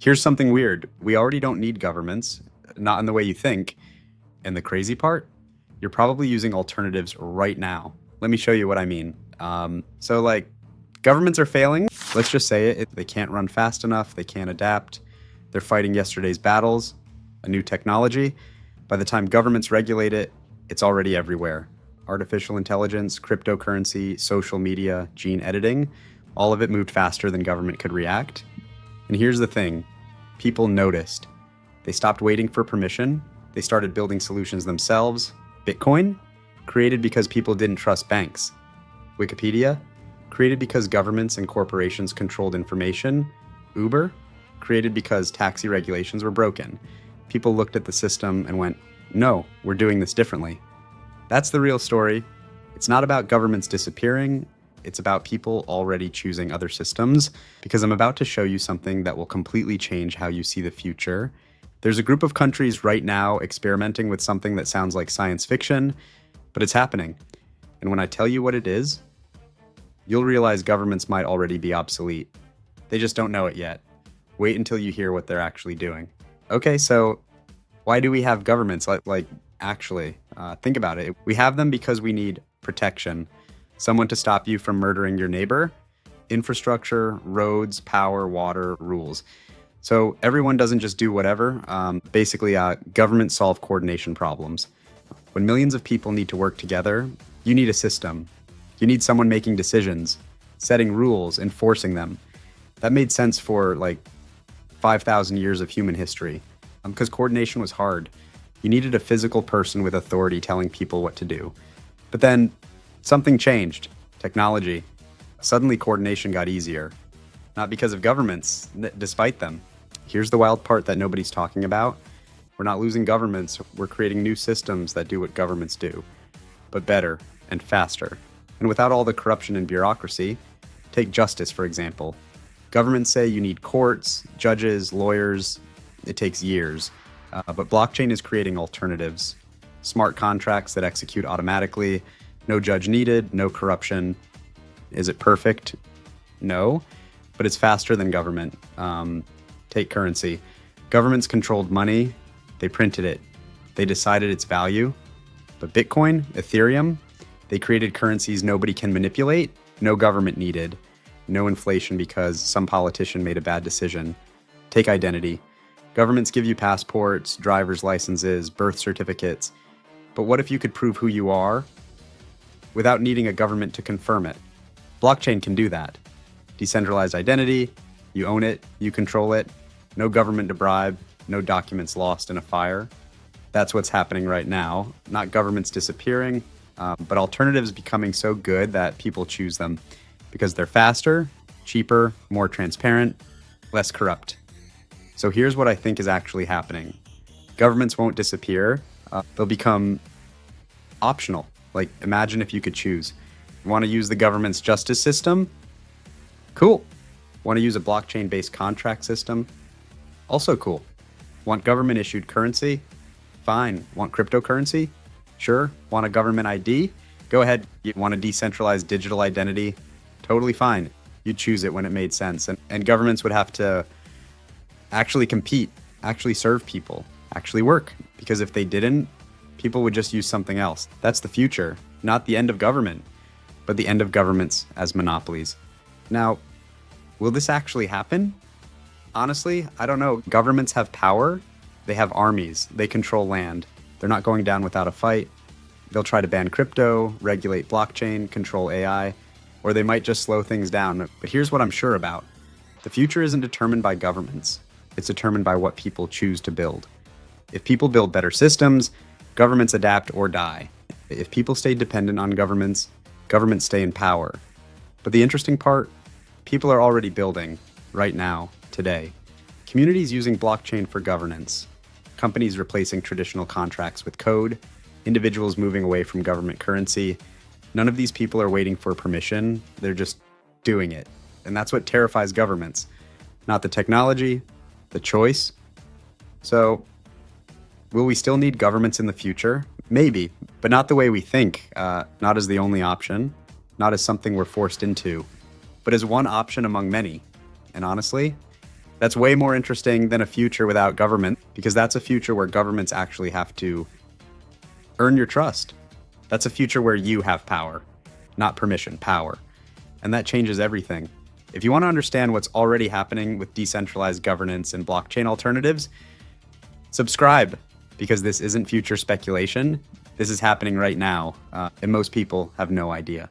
Here's something weird. We already don't need governments, not in the way you think. And the crazy part, you're probably using alternatives right now. Let me show you what I mean. Governments are failing. Let's just say it. They can't run fast enough. They can't adapt. They're fighting yesterday's battles, a new technology. By the time governments regulate it, it's already everywhere. Artificial intelligence, cryptocurrency, social media, gene editing, all of it moved faster than government could react. And here's the thing, people noticed. They stopped waiting for permission. They started building solutions themselves. Bitcoin, created because people didn't trust banks. Wikipedia, created because governments and corporations controlled information. Uber, created because taxi regulations were broken. People looked at the system and went, no, we're doing this differently. That's the real story. It's not about governments disappearing. It's about people already choosing other systems, because I'm about to show you something that will completely change how you see the future. There's a group of countries right now experimenting with something that sounds like science fiction, but it's happening. And when I tell you what it is, you'll realize governments might already be obsolete. They just don't know it yet. Wait until you hear what they're actually doing. Okay, so why do we have governments? Think about it. We have them because we need protection. Someone to stop you from murdering your neighbor, infrastructure, roads, power, water, rules. So everyone doesn't just do whatever. Governments solve coordination problems. When millions of people need to work together, you need a system. You need someone making decisions, setting rules, enforcing them. That made sense for 5,000 years of human history, because coordination was hard. You needed a physical person with authority telling people what to do. But then something changed. Technology. Suddenly coordination got easier. Not because of governments, despite them. Here's the wild part that nobody's talking about. We're not losing governments. We're creating new systems that do what governments do, but better and faster. And without all the corruption and bureaucracy. Take justice, for example. Governments say you need courts, judges, lawyers. It takes years. But blockchain is creating alternatives. Smart contracts that execute automatically. No judge needed, no corruption. Is it perfect? No, but it's faster than government. Take currency. Governments controlled money. They printed it. They decided its value. But Bitcoin, Ethereum, they created currencies nobody can manipulate. No government needed. No inflation because some politician made a bad decision. Take identity. Governments give you passports, driver's licenses, birth certificates. But what if you could prove who you are without needing a government to confirm it? Blockchain can do that. Decentralized identity, you own it, you control it, no government to bribe, no documents lost in a fire. That's what's happening right now. Not governments disappearing, but alternatives becoming so good that people choose them because they're faster, cheaper, more transparent, less corrupt. So here's what I think is actually happening. Governments won't disappear. They'll become optional. Imagine if you could choose. Want to use the government's justice system? Cool. Want to use a blockchain-based contract system? Also cool. Want government-issued currency? Fine. Want cryptocurrency? Sure. Want a government ID? Go ahead. You want a decentralized digital identity? Totally fine. You'd choose it when it made sense. And governments would have to actually compete, actually serve people, actually work. Because if they didn't, people would just use something else. That's the future, not the end of government, but the end of governments as monopolies. Now, will this actually happen? Honestly, I don't know. Governments have power. They have armies. They control land. They're not going down without a fight. They'll try to ban crypto, regulate blockchain, control AI, or they might just slow things down. But here's what I'm sure about. The future isn't determined by governments. It's determined by what people choose to build. If people build better systems, governments adapt or die. If people stay dependent on governments, governments stay in power. But the interesting part, people are already building, right now, today. Communities using blockchain for governance. Companies replacing traditional contracts with code. Individuals moving away from government currency. None of these people are waiting for permission. They're just doing it. And that's what terrifies governments. Not the technology, the choice. So, will we still need governments in the future? Maybe, but not the way we think. Not as the only option, not as something we're forced into, but as one option among many. And honestly, That's way more interesting than a future without government, because that's a future where governments actually have to earn your trust. That's a future where you have power, not permission, power. And that changes everything. If you want to understand what's already happening with decentralized governance and blockchain alternatives, subscribe, because this isn't future speculation. This is happening right now, and most people have no idea.